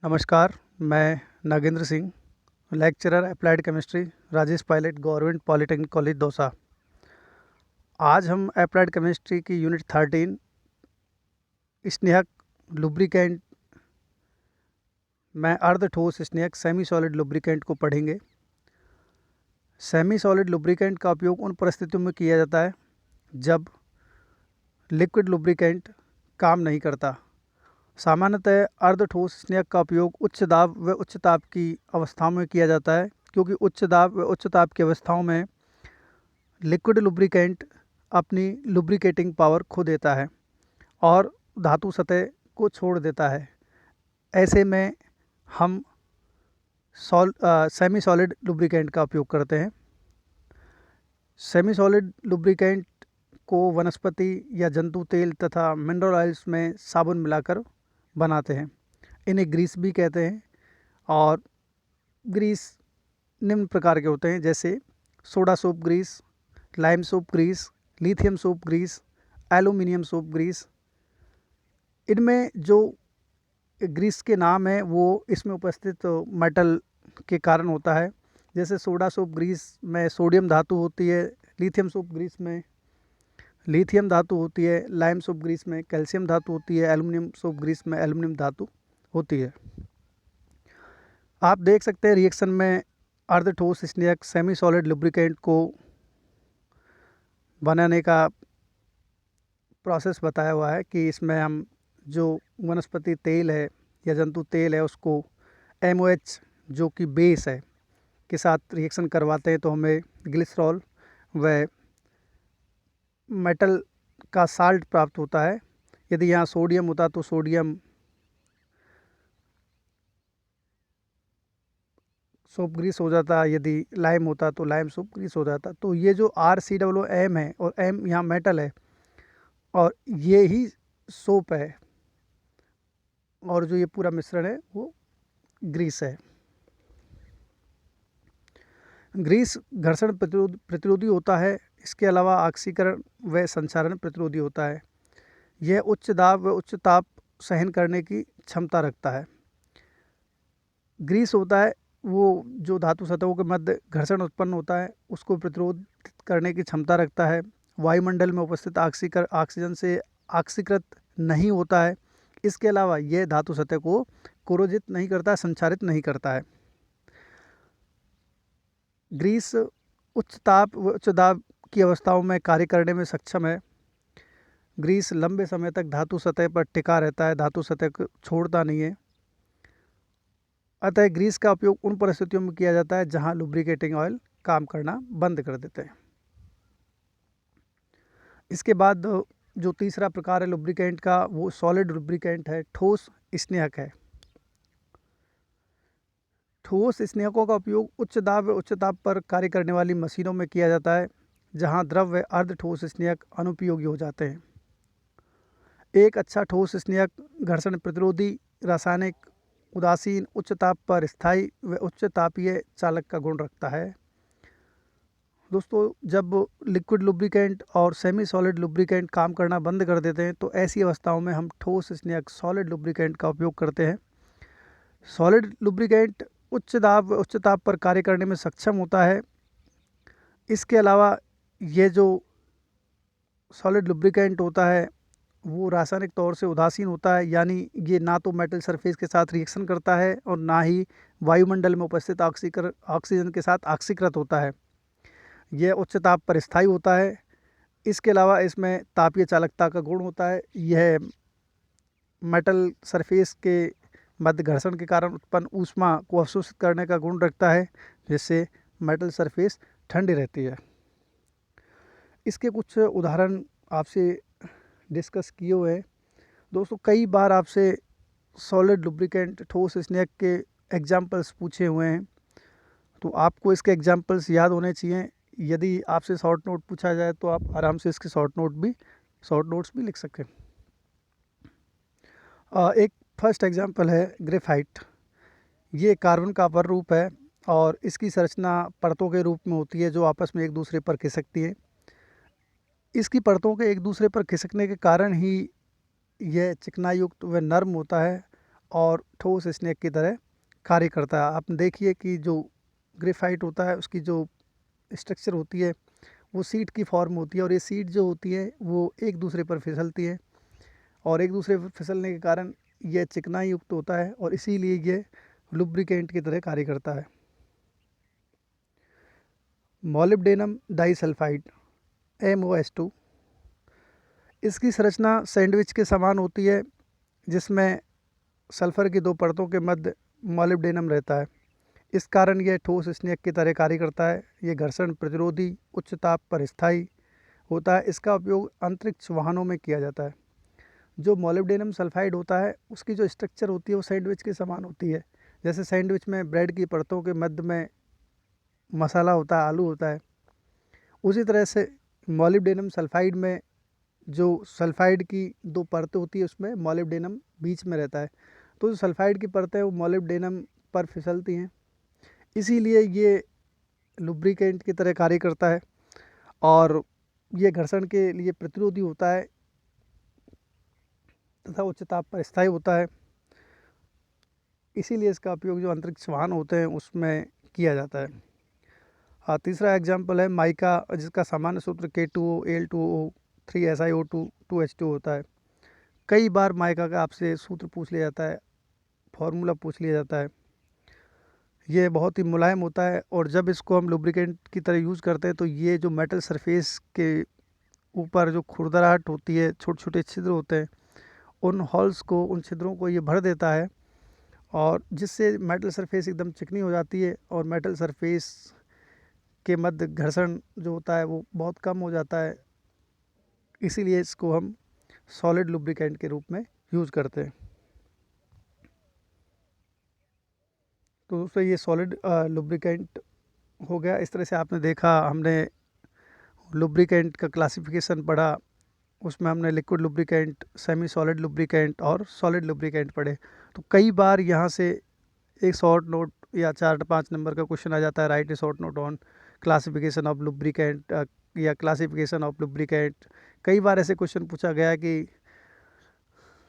नमस्कार, मैं Nagendra Singh, lecturer applied chemistry, Rajesh Pilot, government polytechnic college Dausa. आज हम अप्लाइड केमिस्ट्री की यूनिट 13 स्नेहक लुब्रिकेंट में अर्ध ठोस स्नेहक सेमी सॉलिड लुब्रिकेंट को पढ़ेंगे। सेमी सॉलिड लुब्रिकेंट का उपयोग उन परिस्थितियों में किया जाता है जब लिक्विड लुब्रिकेंट काम नहीं करता। सामान्यतः अर्ध ठोस स्नेहक का उपयोग उच्च दाब व उच्च ताप की अवस्थाओं में किया जाता है, क्योंकि उच्च दाब व उच्च ताप की अवस्थाओं में लिक्विड लुब्रिकेंट अपनी लुब्रिकेटिंग पावर खो देता है और धातु सतह को छोड़ देता है। ऐसे में हम सेमी सॉलिड लुब्रिकेंट का उपयोग करते हैं। सेमी सॉलिड लुब्रिकेंट को वनस्पति या जंतु तेल तथा मिनरल ऑयल्स में साबुन मिलाकर बनाते हैं। इन्हें ग्रीस भी कहते हैं और ग्रीस निम्न प्रकार के होते हैं, जैसे soda soap grease, lime soap grease, lithium soap grease, aluminium soap grease. इनमें जो ग्रीस के नाम है वो इसमें उपस्थित मेटल के कारण होता है। जैसे सोडा सोप ग्रीस में सोडियम धातु होती है, लिथियम सोप ग्रीस में लिथियम धातु होती है, लाइम सोप ग्रीस में कैल्शियम धातु होती है, एल्युमिनियम सोप ग्रीस में एल्युमिनियम धातु होती है। आप देख सकते हैं रिएक्शन में अर्ध ठोस स्नेहक सेमी सॉलिड लुब्रिकेंट को बनाने का प्रोसेस बताया हुआ है कि इसमें हम जो वनस्पति तेल है या जंतु तेल है उसको MOH जो कि बेस है के साथ रिएक्शन करवाते हैं तो हमें ग्लिसरॉल व मेटल का साल्ट प्राप्त होता है। यदि यहाँ सोडियम होता तो सोडियम सोप ग्रीस हो जाता, यदि लाइम होता तो लाइम सोप ग्रीस हो जाता। तो ये जो RCOOM है और M यहाँ मेटल है और ये ही सोप है और जो ये पूरा मिश्रण है वो ग्रीस है। ग्रीस घर्षण प्रतिरोधी होता है। इसके अलावा ऑक्सीकरण व संक्षारण प्रतिरोधी होता है। यह उच्च दाब व उच्च ताप सहन करने की क्षमता रखता है। ग्रीस होता है वो जो धातु सतहों के मध्य घर्षण उत्पन्न होता है उसको प्रतिरोधित करने की क्षमता रखता है। वायुमंडल में उपस्थित ऑक्सीजन से ऑक्सीकृत नहीं होता है। इसके अलावा यह धातु सतह को कोरोजित नहीं करता, संक्षारित नहीं करता है। ग्रीस उच्च ताप व उच्च दाब की अवस्थाओं में कार्य करने में सक्षम है। ग्रीस लंबे समय तक धातु सतह पर टिका रहता है, धातु सतह को छोड़ता नहीं है। अतः ग्रीस का उपयोग उन परिस्थितियों में किया जाता है जहां लुब्रिकेटिंग ऑयल काम करना बंद कर देते हैं। इसके बाद जो तीसरा प्रकार है लुब्रिकेंट का वो सॉलिड लुब्रिकेंट है, ठोस स्नेहक है। ठोस स्नेहकों का उपयोग उच्च दाब व उच्च ताप पर कार्य करने वाली मशीनों में किया जाता है जहां द्रव व अर्ध ठोस स्नेहक अनुपयोगी हो जाते हैं। एक अच्छा ठोस स्नेहक घर्षण प्रतिरोधी, रासायनिक, उदासीन, उच्च ताप पर स्थायी व उच्च तापीय चालक का गुण रखता है। दोस्तों, जब लिक्विड लुब्रिकेंट और सेमी सॉलिड लुब्रिकेंट काम करना बंद कर देते हैं तो ऐसी अवस्थाओं में हम ठोस स्नेहक सॉलिड लुब्रिकेंट का उपयोग करते हैं। सॉलिड लुब्रिकेंट उच्च दाब व उच्च ताप पर कार्य करने में सक्षम होता है। इसके अलावा ये जो सॉलिड लुब्रिकेंट होता है वो रासायनिक तौर से उदासीन होता है, यानी ये ना तो मेटल सरफेस के साथ रिएक्शन करता है और ना ही वायुमंडल में उपस्थित ऑक्सीजन के साथ ऑक्सीकृत होता है। यह उच्च ताप पर स्थायी होता है। इसके अलावा इसमें तापीय चालकता का गुण होता है। यह मेटल सरफेस के मध्य घर्षण के कारण उत्पन्न ऊष्मा को अवशोषित करने का गुण रखता है, जिससे मेटल सरफेस ठंडी रहती है। इसके कुछ उदाहरण आपसे डिस्कस किए हुए हैं। दोस्तों, कई बार आपसे सॉलिड लुब्रिकेंट ठोस स्नेहक के एग्जाम्पल्स पूछे हुए हैं, तो आपको इसके एग्जाम्पल्स याद होने चाहिए। यदि आपसे शॉर्ट नोट पूछा जाए तो आप आराम से इसके शॉर्ट नोट्स भी लिख सकें। एक फर्स्ट एग्जाम्पल है ग्रेफाइट। ये कार्बन का अपर रूप है और इसकी संरचना परतों के रूप में होती है जो आपस में एक दूसरे पर खिसकती है। इसकी परतों के एक दूसरे पर खिसकने के कारण ही यह चिकनायुक्त व नर्म होता है और ठोस स्नेक की तरह कार्य करता है। आप देखिए कि जो ग्रेफाइट होता है उसकी जो स्ट्रक्चर होती है वो सीट की फॉर्म होती है, और ये सीट जो होती है वो एक दूसरे पर फिसलती है, और एक दूसरे पर फिसलने के कारण ये चिकनाई युक्त होता है, और इसीलिए ये लुब्रिकेंट की तरह कार्य करता है। मॉलिब्डेनम डाइसल्फाइड MOS2, इसकी संरचना सैंडविच के समान होती है, जिसमें सल्फर की 2 परतों के मध्य मॉलिब्डेनम रहता है। इस कारण यह ठोस स्नेक की तरह कार्य करता है। ये घर्षण प्रतिरोधी, उच्च ताप पर स्थायी होता है। इसका उपयोग अंतरिक्ष वाहनों में किया जाता है। जो मॉलिब्डेनम सल्फाइड होता है उसकी जो स्ट्रक्चर होती है वो सैंडविच के समान होती है। जैसे सैंडविच में ब्रेड की परतों के मध्य में मसाला होता है, आलू होता है, उसी तरह से मॉलिब्डेनम सल्फाइड में जो सल्फाइड की 2 परतें होती है उसमें मॉलिब्डेनम बीच में रहता है। तो जो सल्फाइड की परतें वो मॉलिब्डेनम पर फिसलती हैं, इसीलिए ये लुब्रिकेंट की तरह कार्य करता है, और ये घर्षण के लिए प्रतिरोधी होता है तथा उच्च ताप पर स्थायी होता है। इसीलिए इसका उपयोग जो अंतरिक्ष वाहन होते हैं उसमें किया जाता है। हाँ, तीसरा एग्जाम्पल है माइका, जिसका सामान्य सूत्र K2O Al2O 3SiO2 2H2 होता है। कई बार माइका का आपसे सूत्र पूछ लिया जाता है, फॉर्मूला पूछ लिया जाता है। ये बहुत ही मुलायम होता है, और जब इसको हम लुब्रिकेंट की तरह यूज़ करते हैं तो ये जो मेटल सरफेस के ऊपर जो खुरदराहट होती है, छोटे छोटे छिद्र होते हैं, उन होल्स को, उन छिद्रों को ये भर देता है, और जिससे मेटल सरफेस एकदम चिकनी हो जाती है, और मेटल सरफेस के मध्य घर्षण जो होता है वो बहुत कम हो जाता है। इसीलिए इसको हम सॉलिड लुब्रिकेंट के रूप में यूज़ करते हैं। तो दोस्तों ये सॉलिड लुब्रिकेंट हो गया। इस तरह से आपने देखा, हमने लुब्रिकेंट का क्लासिफिकेशन पढ़ा, उसमें हमने liquid lubricant, semi solid lubricant और सॉलिड लुब्रिकेंट पढ़े। तो कई बार यहाँ से एक शॉर्ट नोट या 4-5 नंबर का क्वेश्चन आ जाता है, right A short note on classification of lubricant या क्लासिफिकेशन ऑफ लुब्रिकेंट। कई बार ऐसे क्वेश्चन पूछा गया है कि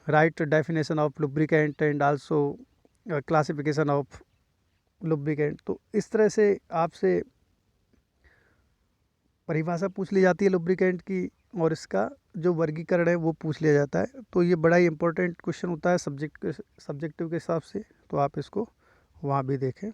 right definition of lubricant and also classification of lubricant. तो इस तरह से आपसे परिभाषा पूछ ली जाती है लुब्रिकेंट की, और इसका जो वर्गीकरण है वो पूछ लिया जाता है। तो ये बड़ा ही इंपॉर्टेंट क्वेश्चन होता है सब्जेक्टिव के हिसाब से, तो आप इसको वहाँ भी देखें।